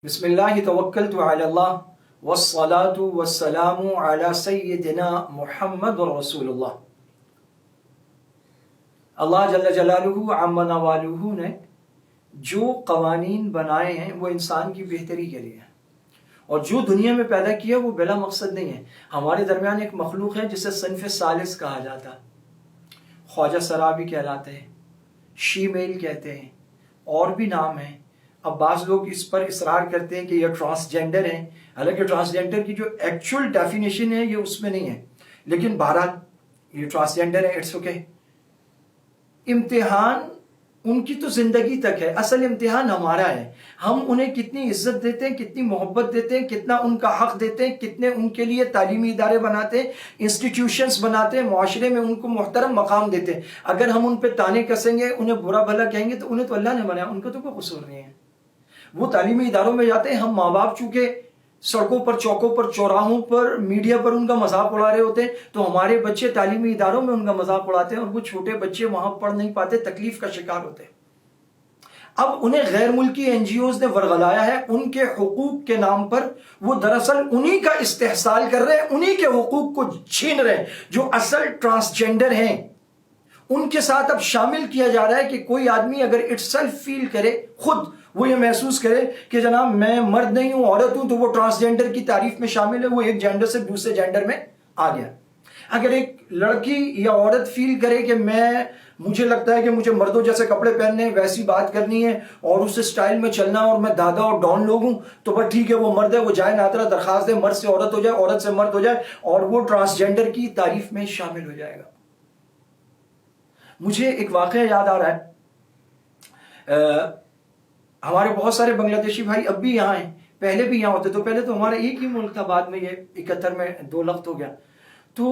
بسم اللہ توکلت علی اللہ والصلاة والسلام علی سیدنا محمد رسول اللہ۔ اللہ جل جلالہ عم نوالہ نے جو قوانین بنائے ہیں وہ انسان کی بہتری کے لیے ہیں، اور جو دنیا میں پیدا کیا وہ بلا مقصد نہیں ہے۔ ہمارے درمیان ایک مخلوق ہے جسے صنف ثالث کہا جاتا ہے، خواجہ سرابی کہلاتے ہیں، شی میل کہتے ہیں، اور بھی نام ہیں۔ اب بعض لوگ اس پر اصرار کرتے ہیں کہ یہ ٹرانسجینڈر ہیں، حالانکہ ٹرانسجینڈر کی جو ایکچول ڈیفینیشن ہے یہ اس میں نہیں ہے، لیکن بہرحال یہ ٹرانسجینڈر ہے، اٹس اوکے۔ امتحان ان کی تو زندگی تک ہے، اصل امتحان ہمارا ہے۔ ہم انہیں کتنی عزت دیتے ہیں، کتنی محبت دیتے ہیں، کتنا ان کا حق دیتے ہیں، کتنے ان کے لیے تعلیمی ادارے بناتے ہیں، انسٹیٹیوشنز بناتے ہیں، معاشرے میں ان کو محترم مقام دیتے ہیں۔ اگر ہم ان پہ تانے کسیں گے، انہیں برا بھلا کہیں گے، تو انہیں تو اللہ نے بنایا، ان کا تو کوئی قصور نہیں ہے۔ وہ تعلیمی اداروں میں جاتے ہیں، ہم ماں باپ چونکہ سڑکوں پر، چوکوں پر، چوراہوں پر، میڈیا پر ان کا مذاق اڑا رہے ہوتے ہیں، تو ہمارے بچے تعلیمی اداروں میں ان کا مذاق اڑاتے ہیں، اور وہ چھوٹے بچے وہاں پڑھ نہیں پاتے، تکلیف کا شکار ہوتے ہیں۔ اب انہیں غیر ملکی این جی اوز نے ورغلایا ہے ان کے حقوق کے نام پر۔ وہ دراصل انہی کا استحصال کر رہے ہیں، انہی کے حقوق کو چھین رہے ہیں جو اصل ٹرانسجینڈر ہیں۔ ان کے ساتھ اب شامل کیا جا رہا ہے کہ کوئی آدمی اگر اٹ سیلف فیل کرے، خود وہ یہ محسوس کرے کہ جناب میں مرد نہیں ہوں، عورت ہوں، تو وہ ٹرانسجینڈر کی تعریف میں شامل ہے، وہ ایک جینڈر سے دوسرے جینڈر میں آ گیا۔ اگر ایک لڑکی یا عورت فیل کرے کہ مجھے لگتا ہے کہ مجھے مردوں جیسے کپڑے پہننے ہیں، ویسی بات کرنی ہے، اور اس اسٹائل میں چلنا ہے، اور میں دادا اور ڈان لوگ ہوں، تو بس ٹھیک ہے، وہ مرد ہے، وہ جائے نادرہ درخواست دے، مرد سے عورت ہو جائے، عورت سے مرد ہو جائے، اور وہ ٹرانسجینڈر کی تعریف میں شامل ہو جائے گا۔ مجھے ایک واقعہ یاد آ رہا ہے، ہمارے بہت سارے بنگلہ دیشی بھائی اب بھی یہاں ہیں، پہلے بھی یہاں ہوتے، تو پہلے تو ہمارا ایک ہی ملک تھا، بعد میں یہ 71 میں 2 لخت ہو گیا۔ تو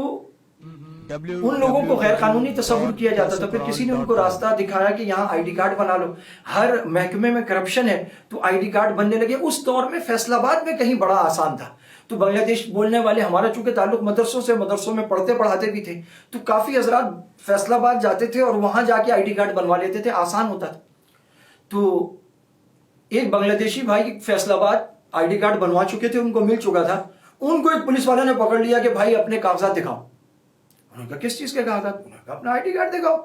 ان لوگوں کو غیر قانونی تصور کیا جاتا تھا، پھر کسی نے ان کو راستہ دکھایا کہ یہاں آئی ڈی کارڈ بنا لو، ہر محکمے میں کرپشن ہے، تو آئی ڈی کارڈ بننے لگے۔ اس دور میں فیصل آباد میں کہیں بڑا آسان تھا، تو بنگلہ دیش بولنے والے، ہمارا چونکہ تعلق مدرسوں سے، مدرسوں میں پڑھتے پڑھاتے بھی تھے، تو کافی حضرات فیصل آباد جاتے تھے اور وہاں جا کے آئی ڈی کارڈ بنوا لیتے تھے، آسان ہوتا تھا۔ تو ایک بنگلہ دیشی بھائی فیصل آباد آئی ڈی کارڈ بنوا چکے تھے، ان کو مل چکا تھا، ان کو ایک پولیس والے نے پکڑ لیا کہ بھائی اپنے کاغذات دکھاؤ۔ انہوں نے کہا کس چیز کے کاغذات؟ انہوں نے کہا اپنا آئی ڈی کارڈ دکھاؤ،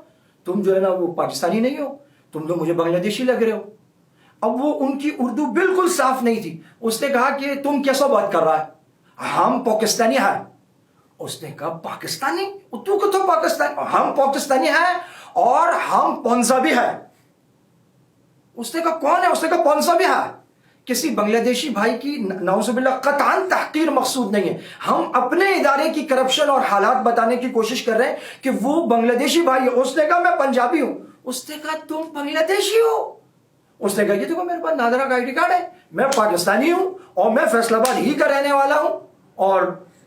تم جو ہے نا وہ پاکستانی نہیں ہو، تم تو مجھے بنگلہ دیشی لگ رہے ہو۔ اب وہ ان کی اردو بالکل صاف نہیں تھی، اس نے کہا کہ تم کیسا بات کر رہا ہے، ہم پاکستانی ہیں۔ اس نے کہا پاکستانی؟ تو کو تو پاکستانی، ہم پاکستانی ہیں اور ہم پنجابی ہیں۔ اس نے کہا کون ہے؟ اس نے کہا پنجابی ہے۔ کسی بنگلہ دیشی بھائی کی نعوذ باللہ قطعاً تحقیر مقصود نہیں ہے، ہم اپنے ادارے کی کرپشن اور حالات بتانے کی کوشش کر رہے ہیں کہ وہ بنگلہ دیشی بھائی ہے۔ اس نے کہا میں پنجابی ہوں۔ اس نے کہا تم بنگلہ دیشی ہو؟ اس نے کہا یہ دیکھو میرے پاس نادرہ کا آئی ڈی کارڈ ہے، میں پاکستانی ہوں اور میں فیصل آباد ہی کا رہنے والا ہوں، اور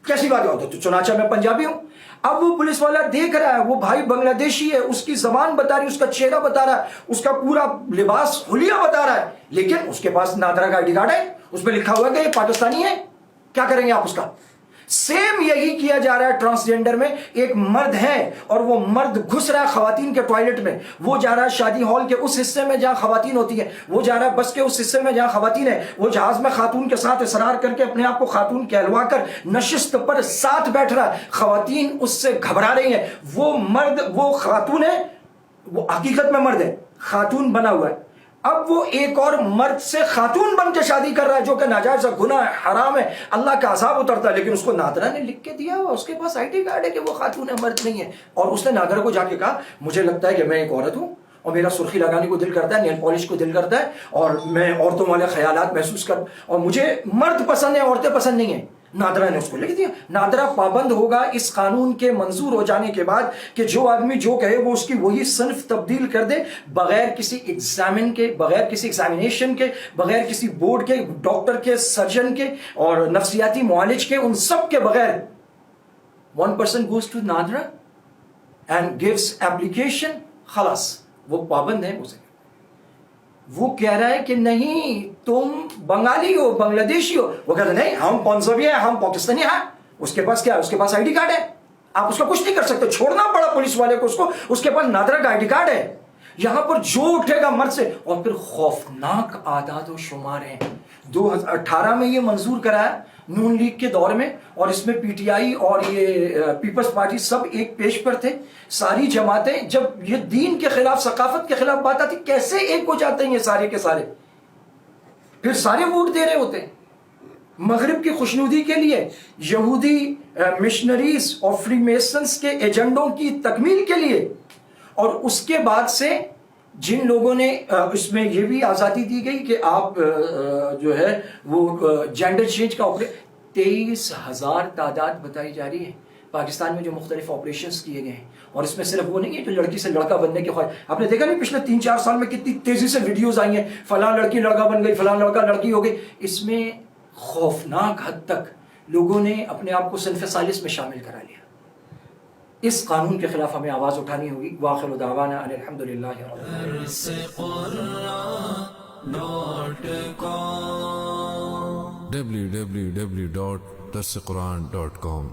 کیسی بات ہوتی تو چنانچہ میں پنجابی ہوں۔ اب وہ پولیس والا دیکھ رہا ہے، وہ بھائی بنگلہ دیشی ہے، اس کی زبان بتا رہی ہے، اس کا چہرہ بتا رہا ہے، اس کا پورا لباس حلیہ بتا رہا ہے، لیکن اس کے پاس نادرہ کا آئی ڈی کارڈ ہے، اس پہ لکھا ہوا ہے کہ یہ پاکستانی ہے۔ کیا کریں گے آپ اس کا؟ سیم یہی کیا جا رہا ہے ٹرانسجینڈر میں۔ ایک مرد ہے اور وہ مرد گھس رہا ہے خواتین کے ٹوائلٹ میں، وہ جا رہا ہے شادی ہال کے اس حصے میں جہاں خواتین ہوتی ہیں، وہ جا رہا ہے بس کے اس حصے میں جہاں خواتین ہیں، وہ جہاز میں خاتون کے ساتھ اصرار کر کے اپنے آپ کو خاتون کہلوا کر نشست پر ساتھ بیٹھ رہا ہے، خواتین اس سے گھبرا رہی ہیں۔ وہ مرد، وہ خاتون ہے، وہ حقیقت میں مرد ہے، خاتون بنا ہوا ہے، اب وہ ایک اور مرد سے خاتون بن کے شادی کر رہا ہے، جو کہ ناجائز گناہ ہے، حرام ہے، اللہ کا عذاب اترتا ہے، لیکن اس کو نادرہ نے لکھ کے دیا ہوا، اس کے پاس آئی ڈی کارڈ ہے کہ وہ خاتون ہے، مرد نہیں ہے۔ اور اس نے نادرہ کو جا کے کہا مجھے لگتا ہے کہ میں ایک عورت ہوں، اور میرا سرخی لگانے کو دل کرتا ہے، نیل پالش کو دل کرتا ہے، اور میں عورتوں والے خیالات محسوس کر، اور مجھے مرد پسند ہے، عورتیں پسند نہیں ہیں۔ نادرہ نے اس کو لکھ دیا۔ نادرہ پابند ہوگا اس قانون کے منظور ہو جانے کے بعد کہ جو آدمی جو کہے وہ اس کی وہی صنف تبدیل کر دے، بغیر کسی ایگزامن کے، بغیر کسی ایگزامینیشن کے، بغیر کسی بورڈ کے، ڈاکٹر کے، سرجن کے اور نفسیاتی معالج کے، ان سب کے بغیر۔ one person goes to Nadira and gives application، خلاص وہ پابند ہے اسے۔ وہ کہہ رہا ہے کہ نہیں تم بنگالی ہو، بنگلہ دیشی ہو، وہ کہتا ہے نہیں ہم پنجابی ہیں، ہم پاکستانی ہیں۔ اس کے پاس کیا ہے؟ اس کے پاس آئی ڈی کارڈ ہے، آپ اس کا کچھ نہیں کر سکتے، چھوڑنا پڑا پولیس والے کو، اس کے پاس نادرہ کا آئی ڈی کارڈ ہے۔ یہاں پر جو اٹھے گا مرد سے. اور پھر خوفناک اعداد و شمار ہیں. 2018 میں یہ منظور کرایا نون لیگ کے دور میں, اور اس میں پی ٹی آئی اور یہ پیپلز پارٹی سب ایک پیش پر تھے. ساری جماعتیں, جب یہ دین کے خلاف, ثقافت کے خلاف بات آتی, کیسے ایک ہو جاتے ہیں یہ سارے کے سارے, پھر سارے ووٹ دے رہے ہوتے ہیں مغرب کی خوشنودی کے لیے, یہودی مشنریز اور فری میسنز کے ایجنڈوں کی تکمیل کے لیے. اور اس کے بعد سے جن لوگوں نے اس میں یہ بھی آزادی دی گئی کہ آپ جو ہے وہ جینڈر چینج کا 23,000 تعداد بتائی جا رہی ہے پاکستان میں جو مختلف آپریشنز کیے گئے ہیں. اور اس میں صرف وہ نہیں ہے جو لڑکی سے لڑکا بننے کے خواہش. آپ نے دیکھا نہیں پچھلے 3-4 سال میں کتنی تیزی سے ویڈیوز آئی ہیں, فلاں لڑکی لڑکا بن گئی, فلاں لڑکا لڑکی ہو گئی. اس میں خوفناک حد تک لوگوں نے اپنے آپ کو صنف ثالث میں شامل کرا لیا. اس قانون کے خلاف ہمیں آواز اٹھانی ہوگی. وآخر دعوانا ان الحمدللہ www.darsequran.com